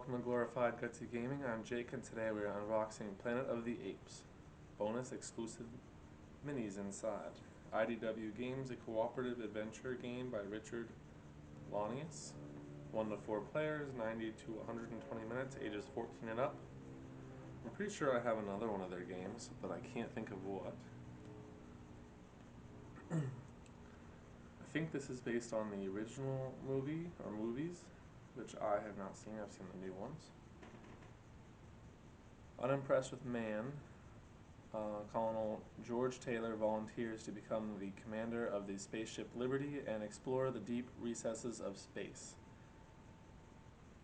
welcome to Glorified Gutsy Gaming. I'm Jake, and today we are unboxing Planet of the Apes. Bonus exclusive minis inside. IDW Games, a cooperative adventure game by Richard Launius. 1 to 4 players, 90 to 120 minutes, ages 14 and up. I'm pretty sure I have another one of their games, but I can't think of what. I think this is based on the original movie or movies, which I have not seen. I've seen the new ones. Unimpressed with man, Colonel George Taylor volunteers to become the commander of the spaceship Liberty and explore the deep recesses of space.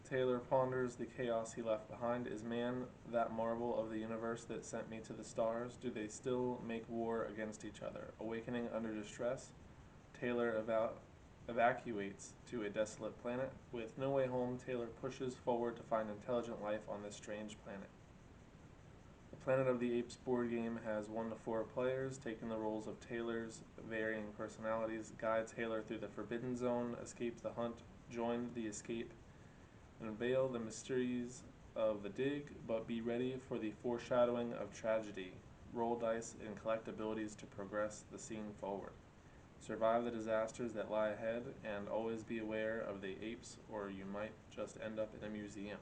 Taylor ponders the chaos he left behind. Is man that marvel of the universe that sent me to the stars? Do they still make war against each other? Awakening under distress, Taylor evacuates to a desolate planet. With no way home, Taylor pushes forward to find intelligent life on this strange planet. The Planet of the Apes board game has 1 to 4 players, taking the roles of Taylor's varying personalities. Guide Taylor through the Forbidden Zone, escape the hunt, join the escape, and unveil the mysteries of the dig, but be ready for the foreshadowing of tragedy. Roll dice and collect abilities to progress the scene forward. Survive the disasters that lie ahead, and always be aware of the apes, or you might just end up in a museum.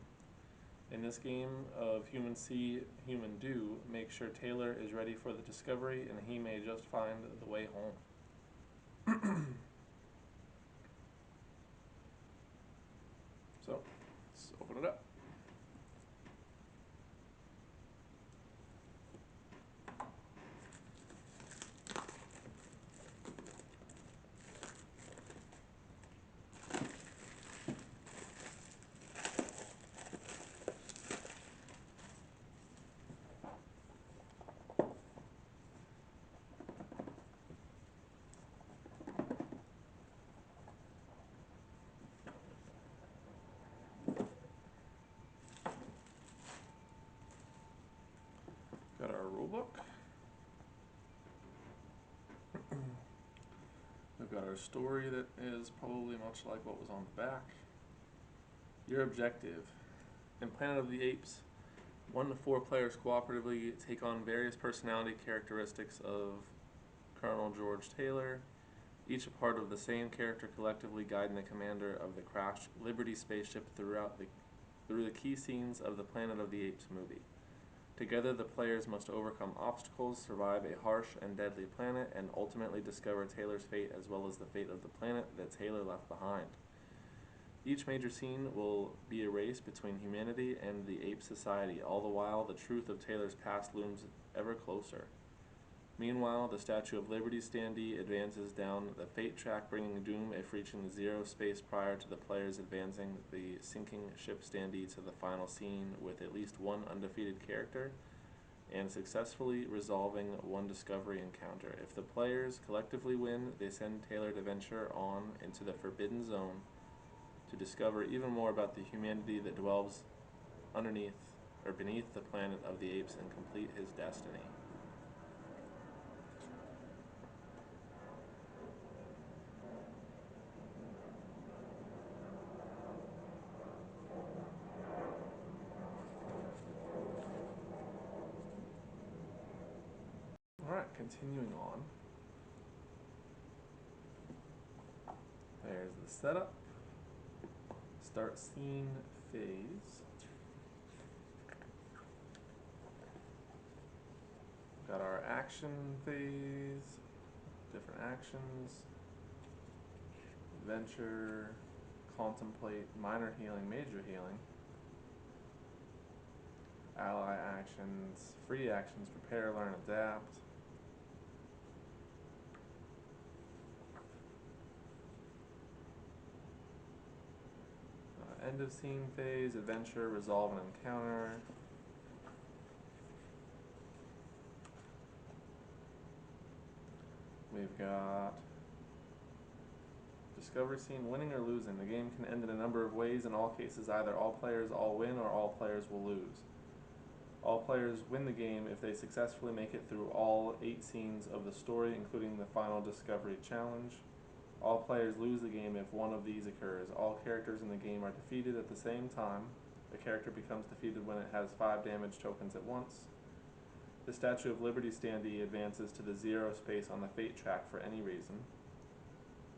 In this game of human see, human do, make sure Taylor is ready for the discovery, and he may just find the way home. So, let's open it up. Got our rulebook. We've got our story that is probably much like what was on the back. Your objective. In Planet of the Apes, 1 to 4 players cooperatively take on various personality characteristics of Colonel George Taylor, each a part of the same character, collectively guiding the commander of the crashed Liberty spaceship through the key scenes of the Planet of the Apes movie. Together, the players must overcome obstacles, survive a harsh and deadly planet, and ultimately discover Taylor's fate as well as the fate of the planet that Taylor left behind. Each major scene will be a race between humanity and the ape society. All the while, the truth of Taylor's past looms ever closer. Meanwhile, the Statue of Liberty standee advances down the fate track, bringing doom if reaching the zero space prior to the players advancing the sinking ship standee to the final scene with at least one undefeated character and successfully resolving one discovery encounter. If the players collectively win, they send Taylor to venture on into the Forbidden Zone to discover even more about the humanity that dwells beneath the planet of the apes and complete his destiny. Alright, continuing on. There's the setup. Start scene phase. Got our action phase, different actions, adventure, contemplate, minor healing, major healing, ally actions, free actions, prepare, learn, adapt. End of scene phase, adventure, resolve an encounter. We've got discovery scene, winning or losing. The game can end in a number of ways. In all cases, either all players all win or all players will lose. All players win the game if they successfully make it through all 8 scenes of the story, including the final discovery challenge. All players lose the game if one of these occurs. All characters in the game are defeated at the same time. The character becomes defeated when it has 5 damage tokens at once. The Statue of Liberty standee advances to the 0 space on the fate track for any reason.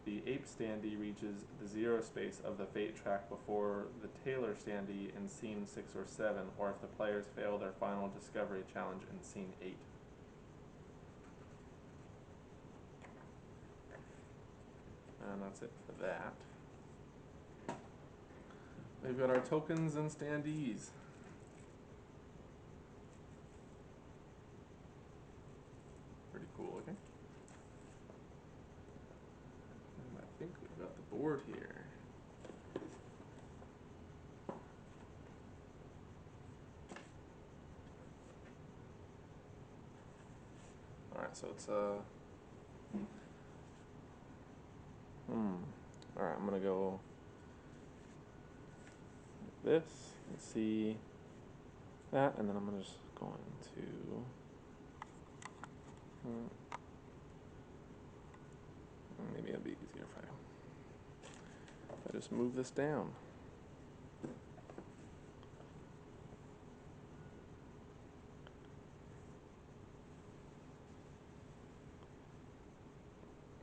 The Apes standee reaches the 0 space of the fate track before the Taylor standee in scene 6 or 7, or if the players fail their final discovery challenge in scene 8. And that's it for that. We've got our tokens and standees. Pretty cool looking. And I think we've got the board here. Alright, so it's Alright, I'm gonna go like this and see that, and then I'm just going to maybe it'll be easier if I just move this down.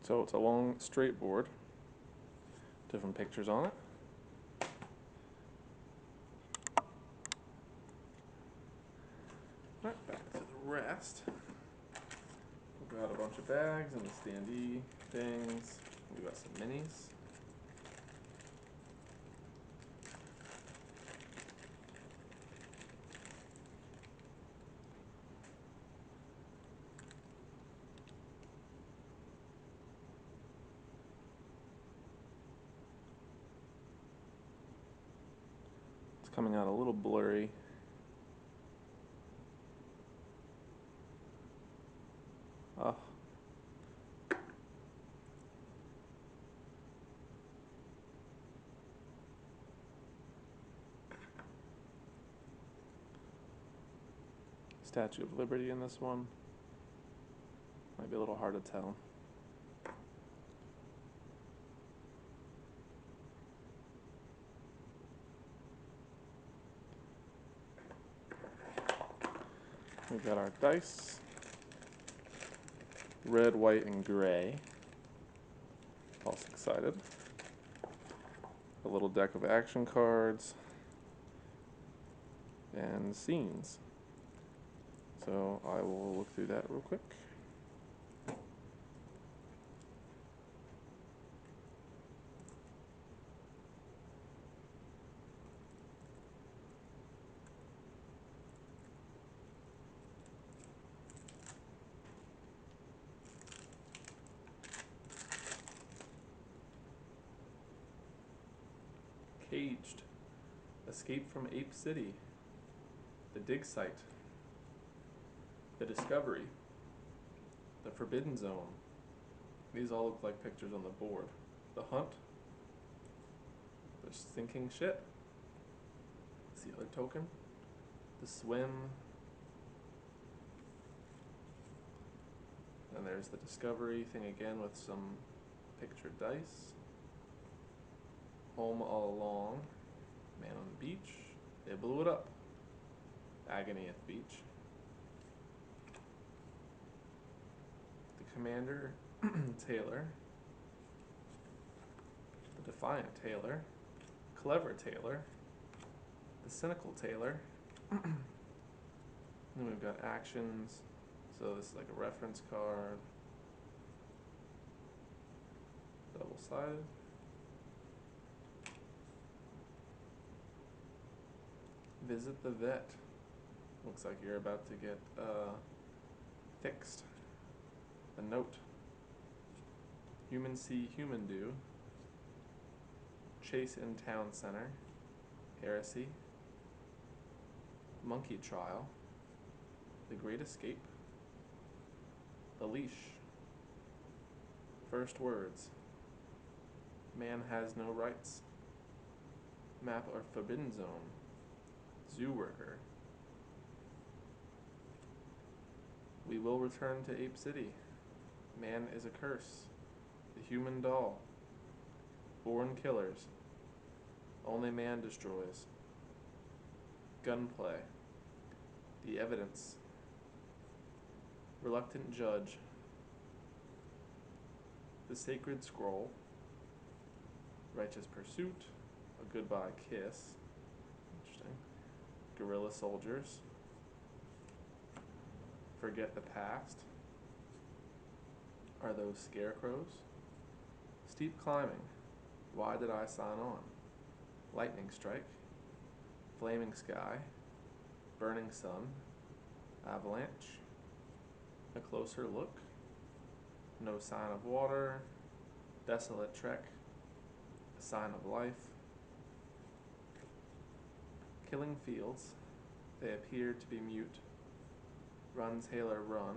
So it's a long straight board, different pictures on it. Alright, back to the rest. We've got a bunch of bags and the standee things. We've got some minis. It's coming out a little blurry. Oh. Statue of Liberty in this one. Might be a little hard to tell. We've got our dice. Red, white, and gray. Also excited. A little deck of action cards. And scenes. So I will look through that real quick. Caged. Escape from Ape City. The Dig Site. The Discovery. The Forbidden Zone. These all look like pictures on the board. The Hunt. The Sinking Ship. That's the other token. The Swim. And there's the Discovery thing again with some pictured dice. Home All Along. Man on the Beach. They blew it up. Agony at the Beach. The Commander Taylor. The Defiant Taylor. Clever Taylor. The Cynical Taylor. Then we've got actions. So this is like a reference card. Double-sided. Visit the vet. Looks like you're about to get fixed. A note. Human see, human do. Chase in town center. Heresy. Monkey trial. The Great Escape. The leash. First words. Man has no rights. Map or forbidden zone. Zoo worker. We will return to Ape City. Man is a curse. The human doll. Born killers. Only man destroys. Gunplay. The Evidence. Reluctant Judge. The Sacred Scroll. Righteous Pursuit. A Goodbye Kiss. Interesting. Guerrilla Soldiers. Forget the Past. Are Those Scarecrows? Steep Climbing. Why Did I Sign On? Lightning Strike. Flaming Sky. Burning Sun. Avalanche. A Closer Look. No Sign of Water. Desolate Trek. A Sign of Life. Killing Fields. They Appeared to Be Mute. Run Taylor Run.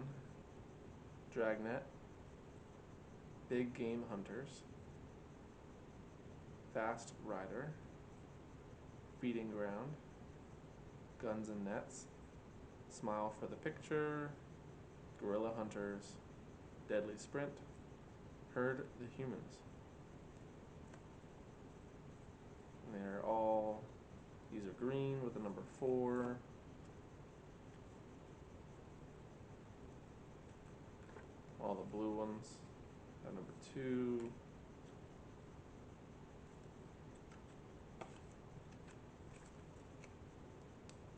Dragnet. Big Game Hunters. Fast Rider. Feeding Ground. Guns and Nets. Smile for the Picture. Guerrilla Hunters. Deadly Sprint. Herd the Humans. And they're all, these are green with the number 4. All the blue ones are number 2.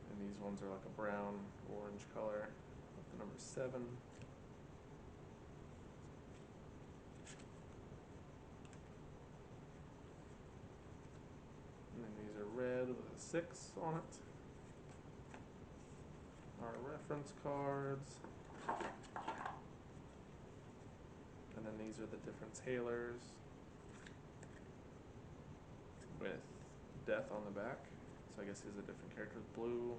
And these ones are like a brown orange color with the number 7. And then these are red with a 6 on it. Our reference cards. And then these are the different tailors with death on the back. So I guess these are different characters. Blue,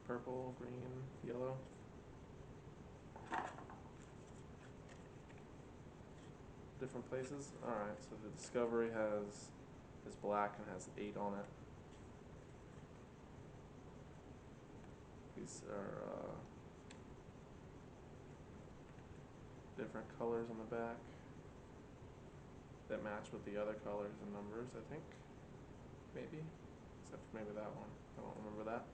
purple, green, yellow. Different places. Alright, so the Discovery is black and has 8 on it. These are different colors on the back that match with the other colors and numbers, I think. Maybe. Except for maybe that one. I don't remember that.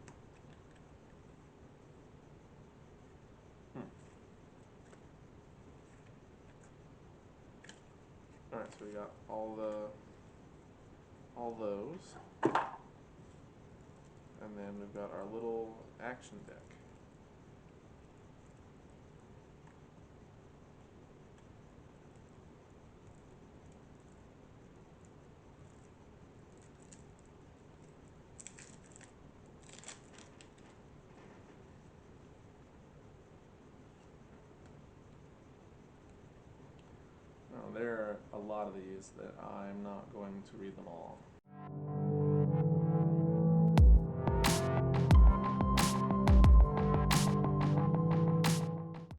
Alright, so we got all those. And then we've got our little action deck. Now, there are a lot of these that I'm not going to read them all.